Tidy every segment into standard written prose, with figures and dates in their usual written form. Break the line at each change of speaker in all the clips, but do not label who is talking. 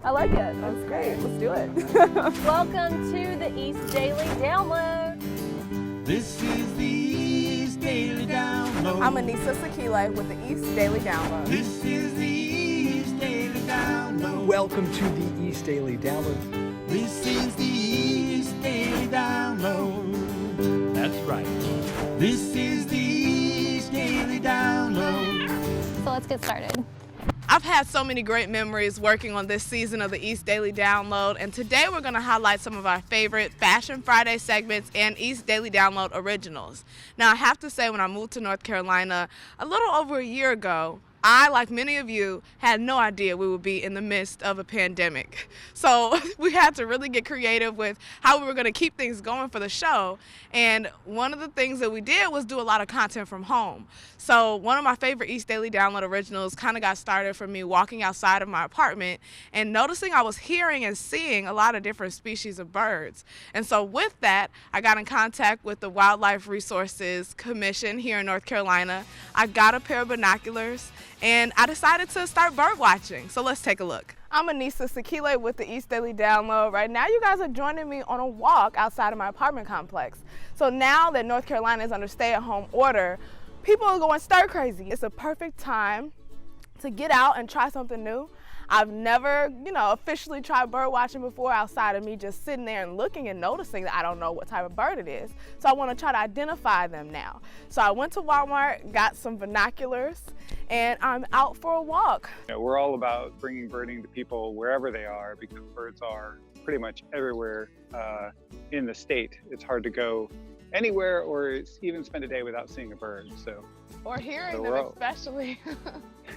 I like it. That's great. Let's do it.
Welcome to the East Daily Download.
This is the East Daily Download.
I'm Anissa Sakile with the East Daily Download.
This is the East Daily Download.
Welcome to the East Daily Download.
This is the East Daily Download. That's right. This is the East Daily Download.
So let's get started.
I've had so many great memories working on this season of the East Daily Download, and today we're going to highlight some of our favorite Fashion Friday segments and East Daily Download originals. Now, I have to say, when I moved to North Carolina a little over a year ago, I, like many of you, had no idea we would be in the midst of a pandemic. So we had to really get creative with how we were going to keep things going for the show. And one of the things that we did was do a lot of content from home. So one of my favorite East Daily Download originals kind of got started from me walking outside of my apartment and noticing I was hearing and seeing a lot of different species of birds. And so with that, I got in contact with the Wildlife Resources Commission here in North Carolina. I got a pair of binoculars, and I decided to start bird watching. So let's take a look. I'm Anissa Sakile with the East Daily Download. Right now, you guys are joining me on a walk outside of my apartment complex. So now that North Carolina is under stay-at-home order, people are going stir crazy. It's a perfect time to get out and try something new. I've never, officially tried bird watching before outside of me just sitting there and looking and noticing that I don't know what type of bird it is. So I want to try to identify them now. So I went to Walmart, got some binoculars, and I'm out for a walk.
We're all about bringing birding to people wherever they are because birds are pretty much everywhere in the state. It's hard to go anywhere or even spend a day without seeing a bird.
Or hearing them especially.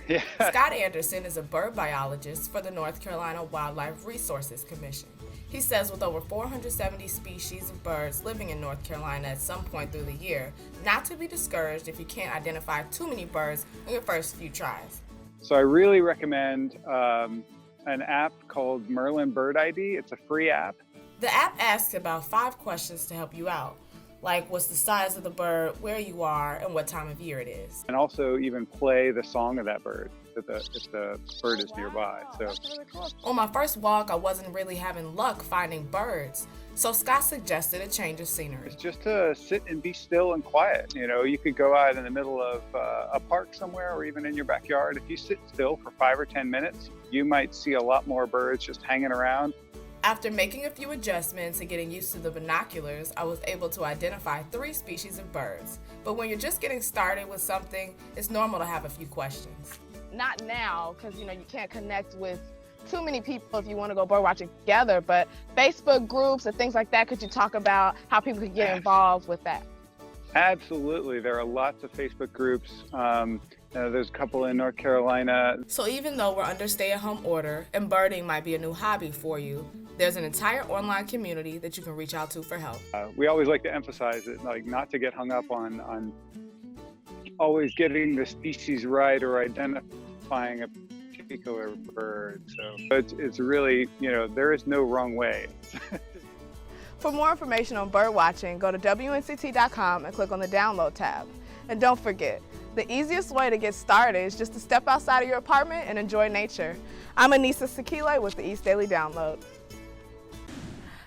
Yeah.
Scott Anderson is a bird biologist for the North Carolina Wildlife Resources Commission. He says with over 470 species of birds living in North Carolina at some point through the year, not to be discouraged if you can't identify too many birds on your first few tries.
So I really recommend an app called Merlin Bird ID. It's a free app.
The app asks about 5 questions to help you out, like what's the size of the bird, where you are, and what time of year it is.
And also even play the song of that bird if the bird is nearby. So
That's really cool.
On my first walk, I wasn't really having luck finding birds, so Scott suggested a change of scenery.
it's just to sit and be still and quiet. You could go out in the middle of a park somewhere or even in your backyard. If you sit still for 5 or 10 minutes, you might see a lot more birds just hanging around.
After making a few adjustments and getting used to the binoculars, I was able to identify 3 species of birds. But when you're just getting started with something, it's normal to have a few questions.
Not now, because you can't connect with too many people if you want to go bird watching together, but Facebook groups and things like that, could you talk about how people could get involved with that?
Absolutely. There are lots of Facebook groups. There's a couple in North Carolina.
So even though we're under stay-at-home order and birding might be a new hobby for you, there's an entire online community that you can reach out to for help.
We always like to emphasize it, like not to get hung up on always getting the species right or identifying a particular bird. So it's really, there is no wrong way.
For more information on bird watching, go to WNCT.com and click on the download tab. And don't forget, the easiest way to get started is just to step outside of your apartment and enjoy nature. I'm Anissa Sakile with the East Daily Download.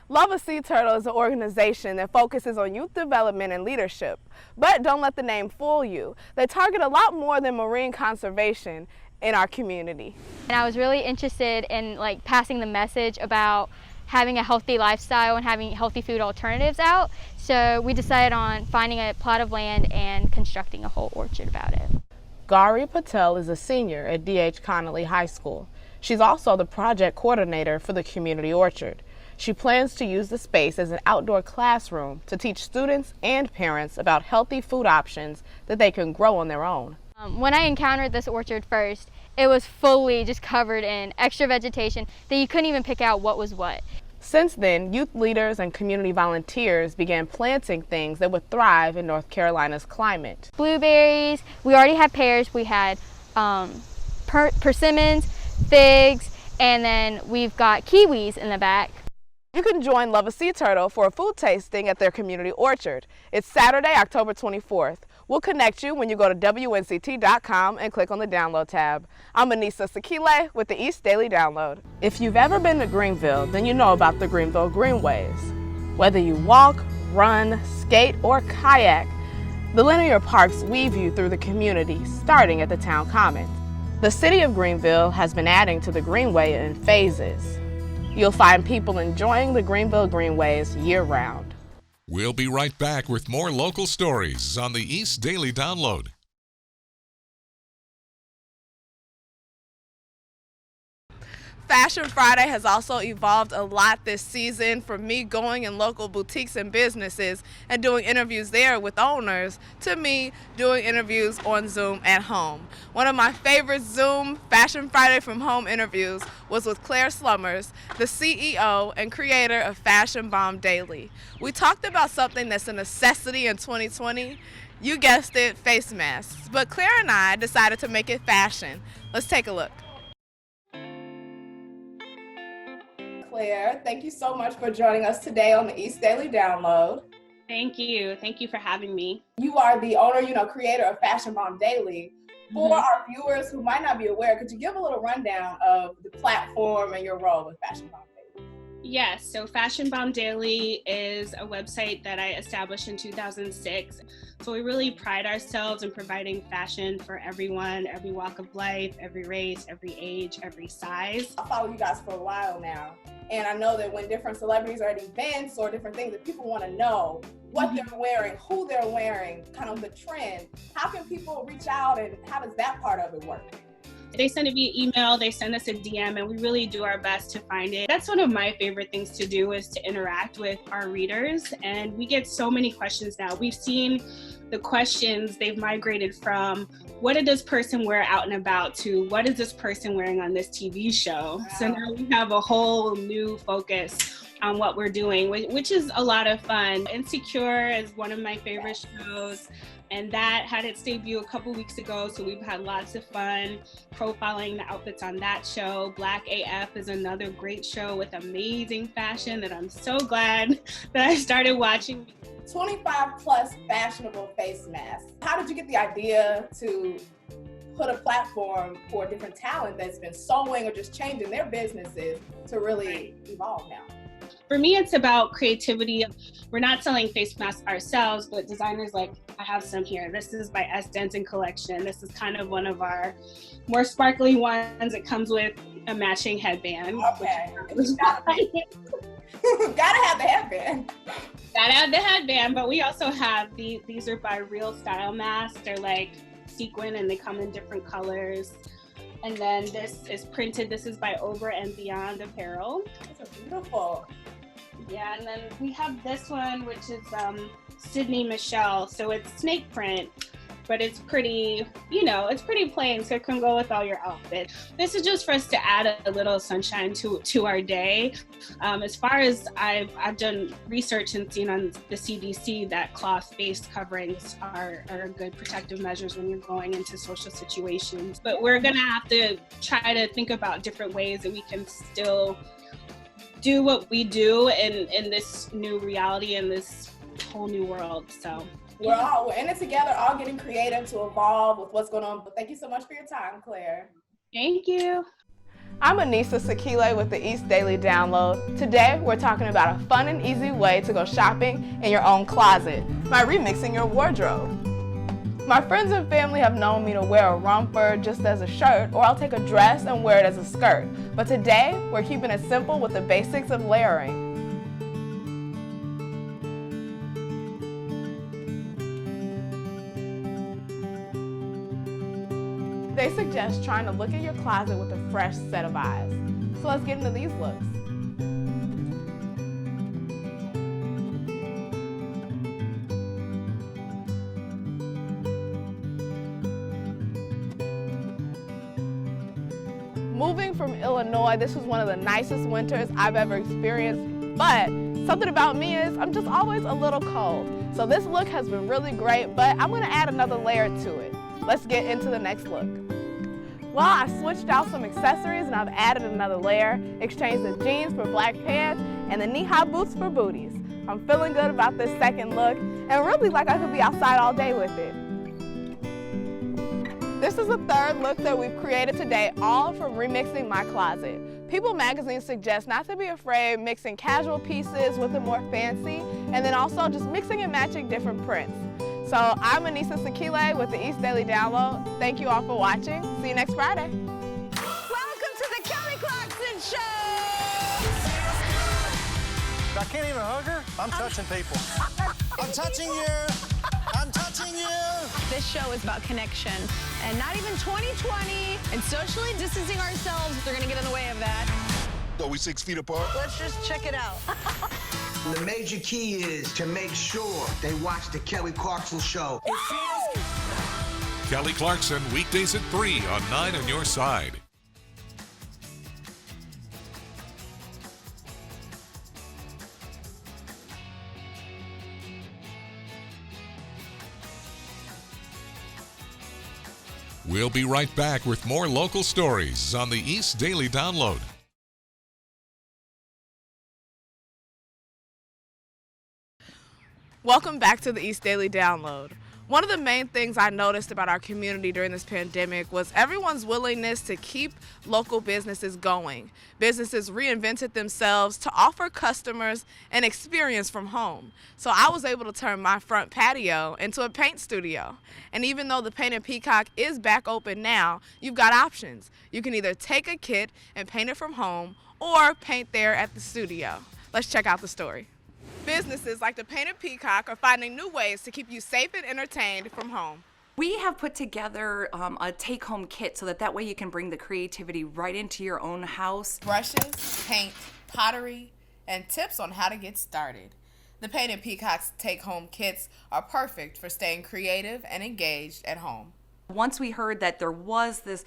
Love a Sea Turtle is an organization that focuses on youth development and leadership. But don't let the name fool you. They target a lot more than marine conservation in our community.
And I was really interested in passing the message about having a healthy lifestyle and having healthy food alternatives out. So we decided on finding a plot of land and constructing a whole orchard about it.
Gauri Patel is a senior at D.H. Connolly High School. She's also the project coordinator for the community orchard. She plans to use the space as an outdoor classroom to teach students and parents about healthy food options that they can grow on their own.
When I encountered this orchard first, it was fully just covered in extra vegetation that you couldn't even pick out what was what.
Since then, youth leaders and community volunteers began planting things that would thrive in North Carolina's climate.
Blueberries, we already had pears, we had persimmons, figs, and then we've got kiwis in the back.
You can join Love a Sea Turtle for a food tasting at their community orchard. It's Saturday, October 24th. We'll connect you when you go to WNCT.com and click on the download tab. I'm Anissa Sakile with the East Daily Download. If you've ever been to Greenville, then you know about the Greenville Greenways. Whether you walk, run, skate, or kayak, the linear parks weave you through the community, starting at the town commons. The city of Greenville has been adding to the Greenway in phases. You'll find people enjoying the Greenville Greenways year-round.
We'll be right back with more local stories on the East Daily Download.
Fashion Friday has also evolved a lot this season, from me going in local boutiques and businesses and doing interviews there with owners to me doing interviews on Zoom at home. One of my favorite Zoom Fashion Friday from home interviews was with Claire Slummers, the CEO and creator of Fashion Bomb Daily. We talked about something that's a necessity in 2020. You guessed it, face masks. But Claire and I decided to make it fashion. Let's take a look. Claire, thank you so much for joining us today on the East Daily Download.
Thank you. Thank you for having me.
You are the owner, creator of Fashion Bomb Daily. For our viewers who might not be aware, could you give a little rundown of the platform and your role with Fashion Bomb Daily?
Yes, so Fashion Bomb Daily is a website that I established in 2006. So we really pride ourselves in providing fashion for everyone, every walk of life, every race, every age, every size.
I follow you guys for a while now, and I know that when different celebrities are at events or different things that people want to know what they're wearing, who they're wearing, kind of the trend, how can people reach out and how does that part of it work?
They send it via email, they send us a DM, and we really do our best to find it. That's one of my favorite things to do, is to interact with our readers. And we get so many questions now. We've seen the questions, they've migrated from, what did this person wear out and about, to what is this person wearing on this TV show? Wow. So now we have a whole new focus on what we're doing, which is a lot of fun. Insecure is one of my favorite shows, and that had its debut a couple weeks ago, so we've had lots of fun profiling the outfits on that show. Black AF is another great show with amazing fashion that I'm so glad that I started watching.
25 plus fashionable face masks. How did you get the idea to put a platform for different talent that's been sewing or just changing their businesses to really evolve now?
For me, it's about creativity. We're not selling face masks ourselves, but designers, like, I have some here. This is by S. Denton Collection. This is kind of one of our more sparkly ones. It comes with a matching headband.
Okay. Gotta have the headband.
Gotta have the headband, but we also have these are by Real Style masks. They're like sequin and they come in different colors. And then this is printed. This is by Over and Beyond Apparel.
Those are beautiful.
Yeah, and then we have this one, which is Sydney Michelle. So it's snake print, but it's pretty, it's pretty plain, so it can go with all your outfits. This is just for us to add a little sunshine to our day. As far as I've done research and seen on the CDC that cloth-based coverings are good protective measures when you're going into social situations. But we're gonna have to try to think about different ways that we can still do what we do in this new reality, in this whole new world. So
we're in it together, all getting creative to evolve with what's going on. But thank you so much for your time, Claire.
Thank you.
I'm Anissa Sakile with the East Daily Download. Today, we're talking about a fun and easy way to go shopping in your own closet by remixing your wardrobe. My friends and family have known me to wear a romper just as a shirt, or I'll take a dress and wear it as a skirt. But today, we're keeping it simple with the basics of layering. They suggest trying to look at your closet with a fresh set of eyes. So let's get into these looks. Moving from Illinois, this was one of the nicest winters I've ever experienced, but something about me is I'm just always a little cold. So this look has been really great, but I'm gonna add another layer to it. Let's get into the next look. Well, I switched out some accessories and I've added another layer, exchanged the jeans for black pants and the knee-high boots for booties. I'm feeling good about this second look and really like I could be outside all day with it. This is the third look that we've created today, all from Remixing My Closet. People magazine suggests not to be afraid mixing casual pieces with the more fancy, and then also just mixing and matching different prints. So I'm Anissa Sakile with the East Daily Download. Thank you all for watching. See you next Friday.
Welcome to the Kelly Clarkson Show!
I can't even hug her. I'm touching people. I'm touching you. I'm touching you.
This show is about connection, and not even 2020 and socially distancing ourselves, they're gonna get in the way of that.
Are we 6 feet apart?
Let's just check it out.
The major key is to make sure they watch the Kelly Clarkson Show.
Kelly Clarkson, weekdays at 3 on 9 on your side. We'll be right back with more local stories on the East Daily Download.
Welcome back to the East Daily Download. One of the main things I noticed about our community during this pandemic was everyone's willingness to keep local businesses going. Businesses reinvented themselves to offer customers an experience from home. So I was able to turn my front patio into a paint studio. And even though the Painted Peacock is back open now, you've got options. You can either take a kit and paint it from home or paint there at the studio. Let's check out the story. Businesses like the Painted Peacock are finding new ways to keep you safe and entertained from home.
We have put together a take-home kit so that way you can bring the creativity right into your own house.
Brushes, paint, pottery, and tips on how to get started. The Painted Peacock's take-home kits are perfect for staying creative and engaged at home.
Once we heard that there was this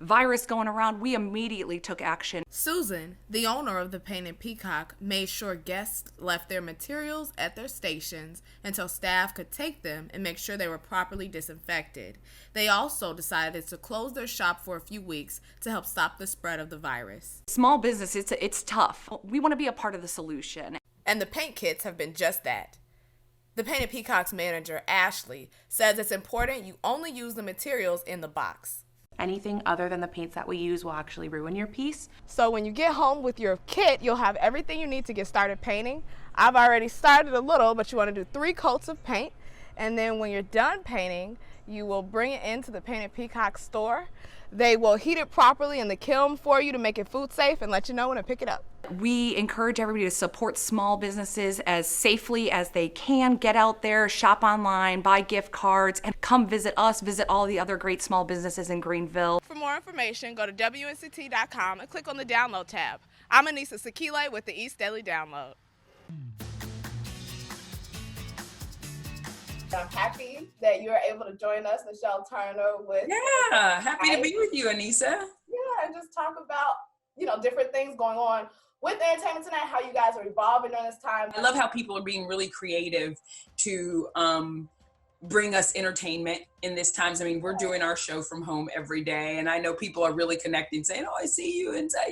virus going around, we immediately took action.
Susan, the owner of the Painted Peacock, made sure guests left their materials at their stations until staff could take them and make sure they were properly disinfected. They also decided to close their shop for a few weeks to help stop the spread of the virus.
Small business, it's tough. We want to be a part of the solution.
And the paint kits have been just that. The Painted Peacock's manager, Ashley, says it's important you only use the materials in the box.
Anything other than the paints that we use will actually ruin your piece.
So when you get home with your kit, you'll have everything you need to get started painting. I've already started a little, but you want to do 3 coats of paint. And then when you're done painting, you will bring it into the Painted Peacock store. They will heat it properly in the kiln for you to make it food safe and let you know when to pick it up.
We encourage everybody to support small businesses as safely as they can. Get out there, shop online, buy gift cards, and come visit us, visit all the other great small businesses in Greenville.
For more information, go to WNCT.com and click on the Download tab. I'm Anissa Sakile with the East Daily Download. I'm happy that you were able to join us, Michelle Turner, with
happy to be with you, Anissa.
Yeah, and just talk about, different things going on with entertainment tonight, how you guys are evolving during this time.
I love how people are being really creative to bring us entertainment in this times. I mean, we're doing our show from home every day, and I know people are really connecting, saying, "Oh, I see you inside,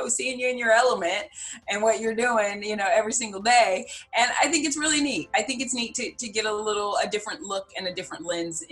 seeing you in your element and what you're doing, every single day." And I think it's really neat. I think it's neat to get a different look and a different lens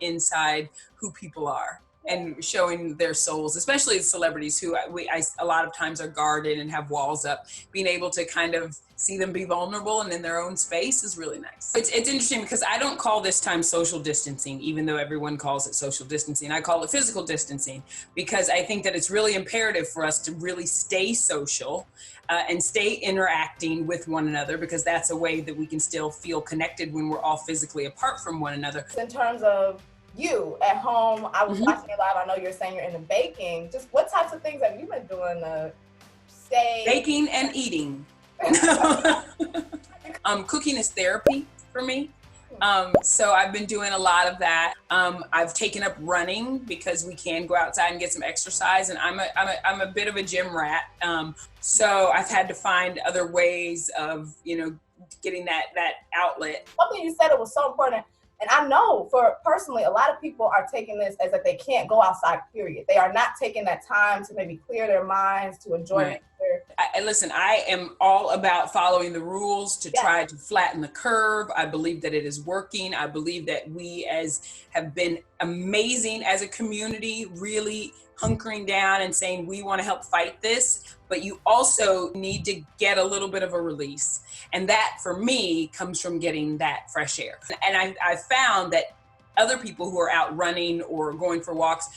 inside who people are and showing their souls, especially celebrities who a lot of times are guarded and have walls up. Being able to kind of see them be vulnerable and in their own space is really nice. It's interesting because I don't call this time social distancing, even though everyone calls it social distancing. I call it physical distancing because I think that it's really imperative for us to really stay social and stay interacting with one another, because that's a way that we can still feel connected when we're all physically apart from one another.
In terms of you at home, I was watching you live. I know you're saying you're into baking. Just what types of things have you been doing to stay?
Baking and eating. Cooking is therapy for me. So I've been doing a lot of that. I've taken up running because we can go outside and get some exercise, and I'm a bit of a gym rat. So I've had to find other ways of, getting that outlet.
Something you said, it was so important. And I know for personally, a lot of people are taking this as if they can't go outside, period. They are not taking that time to maybe clear their minds, to enjoy nature.
listen, I am all about following the rules to try to flatten the curve. I believe that it is working. I believe that we have been amazing as a community, really hunkering down and saying we want to help fight this, but you also need to get a little bit of a release. And that for me comes from getting that fresh air. And I found that other people who are out running or going for walks,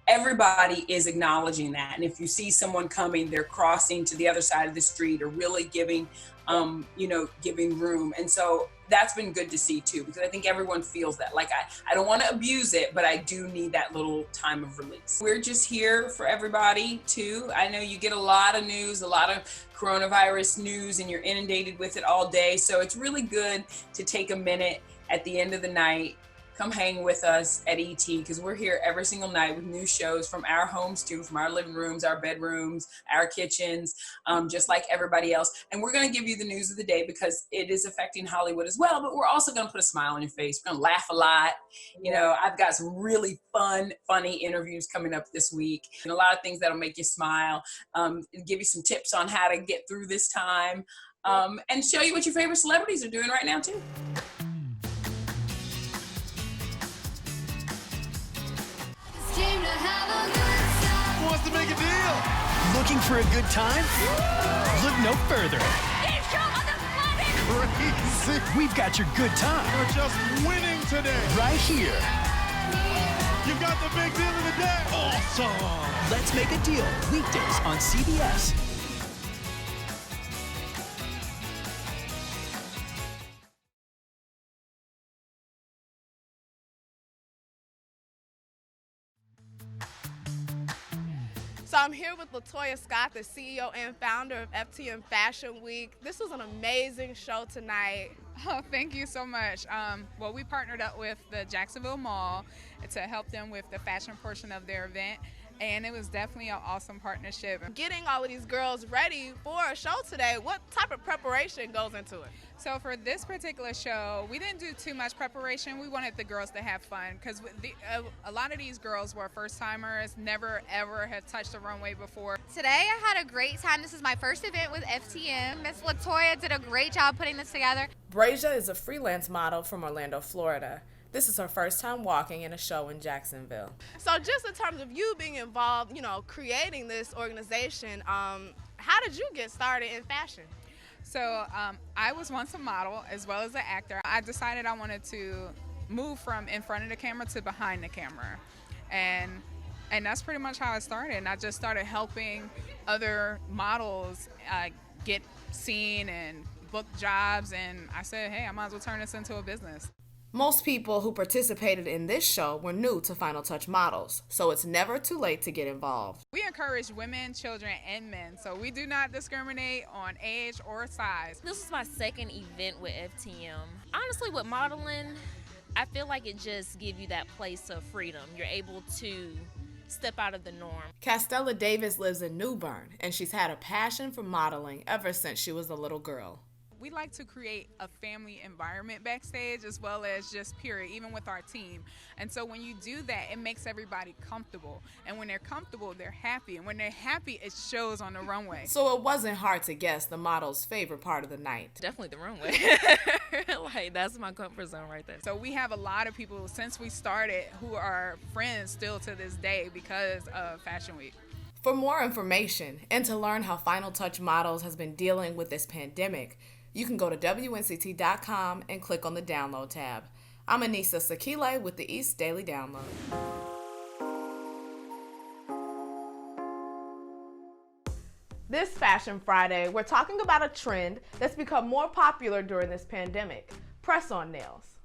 everybody is acknowledging that. And if you see someone coming, they're crossing to the other side of the street or really giving room. And so that's been good to see too, because I think everyone feels that. Like, I don't want to abuse it, but I do need that little time of release. We're just here for everybody too. I know you get a lot of news, a lot of coronavirus news, and you're inundated with it all day. So it's really good to take a minute at the end of the night. Come hang with us at ET, because we're here every single night with new shows from our homes too, from our living rooms, our bedrooms, our kitchens, just like everybody else. And we're going to give you the news of the day because it is affecting Hollywood as well, but we're also going to put a smile on your face. We're going to laugh a lot. You know, I've got some really funny interviews coming up this week, and a lot of things that'll make you smile, and give you some tips on how to get through this time, and show you what your favorite celebrities are doing right now too.
Who wants to make a deal? Looking for a good time? Look no further. Crazy. We've got your good time.
You're just winning today.
Right here.
You've got the big deal of the day.
Awesome. Let's Make a Deal. Weekdays on CBS.
So I'm here with LaToya Scott, the CEO and founder of FTM Fashion Week. This was an amazing show tonight.
Oh, thank you so much. Well, we partnered up with the Jacksonville Mall to help them with the fashion portion of their event, and it was definitely an awesome partnership.
Getting all of these girls ready for a show today, what type of preparation goes into it?
So for this particular show, we didn't do too much preparation. We wanted the girls to have fun because a lot of these girls were first-timers, never ever have touched a runway before.
Today I had a great time. This is my first event with FTM. Miss LaToya did a great job putting this together.
Brasia is a freelance model from Orlando, Florida. This is her first time walking in a show in Jacksonville.
So just in terms of you being involved, creating this organization, how did you get started in fashion?
So I was once a model as well as an actor. I decided I wanted to move from in front of the camera to behind the camera. And that's pretty much how it started. And I just started helping other models get seen and book jobs. And I said, hey, I might as well turn this into a business.
Most people who participated in this show were new to Final Touch models, so it's never too late to get involved.
We encourage women, children, and men, so we do not discriminate on age or size.
This is my second event with FTM. Honestly, with modeling, I feel like it just gives you that place of freedom. You're able to step out of the norm.
Castella Davis lives in New Bern, and she's had a passion for modeling ever since she was a little girl.
We like to create a family environment backstage as well as just period, even with our team. And so when you do that, it makes everybody comfortable. And when they're comfortable, they're happy. And when they're happy, it shows on the runway.
So it wasn't hard to guess the model's favorite part of the night.
Definitely the runway. Like, that's my comfort zone right there.
So we have a lot of people since we started who are friends still to this day because of Fashion Week.
For more information and to learn how Final Touch Models has been dealing with this pandemic, you can go to WNCT.com and click on the download tab. I'm Anissa Sakile with the East Daily Download.
This Fashion Friday, we're talking about a trend that's become more popular during this pandemic: press-on nails.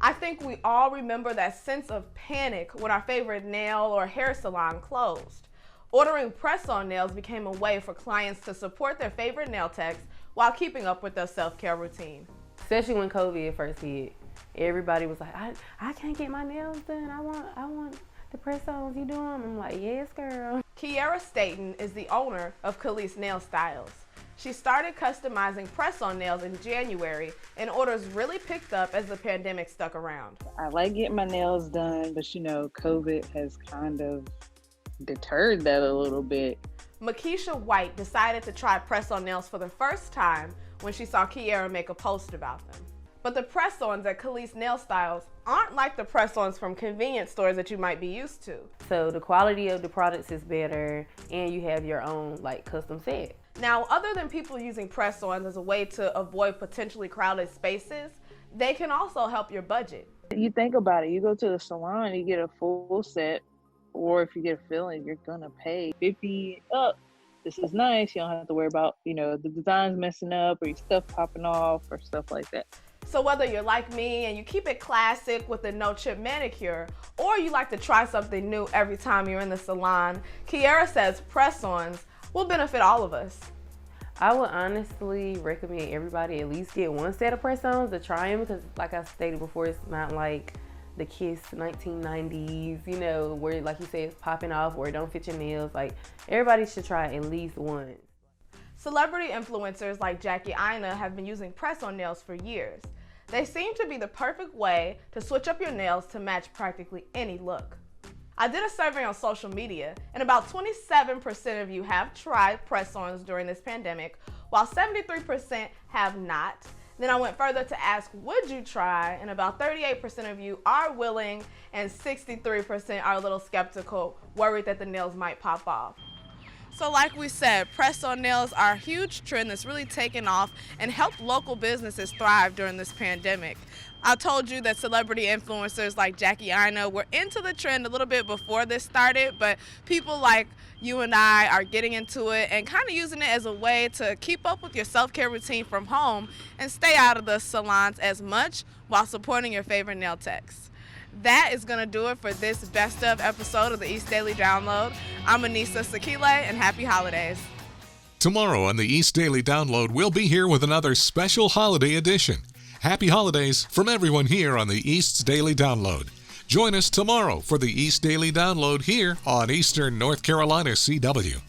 I think we all remember that sense of panic when our favorite nail or hair salon closed. Ordering press-on nails became a way for clients to support their favorite nail techs while keeping up with their self-care routine.
Especially when COVID first hit, everybody was like, I can't get my nails done. I want the press-ons. You do them? I'm like, yes, girl.
Kiara Staten is the owner of Khalees Nail Styles. She started customizing press-on nails in January, and orders really picked up as the pandemic stuck around.
I like getting my nails done, but COVID has kind of deterred that a little bit.
Makisha White decided to try press-on nails for the first time when she saw Kiara make a post about them. But the press-ons at Khalees Nail Styles aren't like the press-ons from convenience stores that you might be used to.
So the quality of the products is better, and you have your own like custom set.
Now, other than people using press-ons as a way to avoid potentially crowded spaces, they can also help your budget.
You think about it, you go to the salon, you get a full set, or if you get a filling, you're gonna pay $50 up. This is nice, you don't have to worry about, the designs messing up or your stuff popping off or stuff like that.
So whether you're like me and you keep it classic with a no-chip manicure, or you like to try something new every time you're in the salon, Kiara says press-ons will benefit all of us.
I would honestly recommend everybody at least get one set of press-ons to try them, because like I stated before, it's not like the Kiss 1990s, where like you say it's popping off or it don't fit your nails. Like, everybody should try it at least once.
Celebrity influencers like Jackie Aina have been using press-on nails for years. They seem to be the perfect way to switch up your nails to match practically any look. I did a survey on social media, and about 27% of you have tried press-ons during this pandemic, while 73% have not. Then I went further to ask, would you try? And about 38% of you are willing, and 63% are a little skeptical, worried that the nails might pop off. So like we said, press-on nails are a huge trend that's really taken off and helped local businesses thrive during this pandemic. I told you that celebrity influencers like Jackie Aina were into the trend a little bit before this started, but people like you and I are getting into it and kind of using it as a way to keep up with your self-care routine from home and stay out of the salons as much while supporting your favorite nail techs. That is going to do it for this best of episode of the East Daily Download. I'm Anissa Sakile, and happy holidays.
Tomorrow on the East Daily Download, we'll be here with another special holiday edition. Happy holidays from everyone here on the East Daily Download. Join us tomorrow for the East Daily Download here on Eastern North Carolina CW.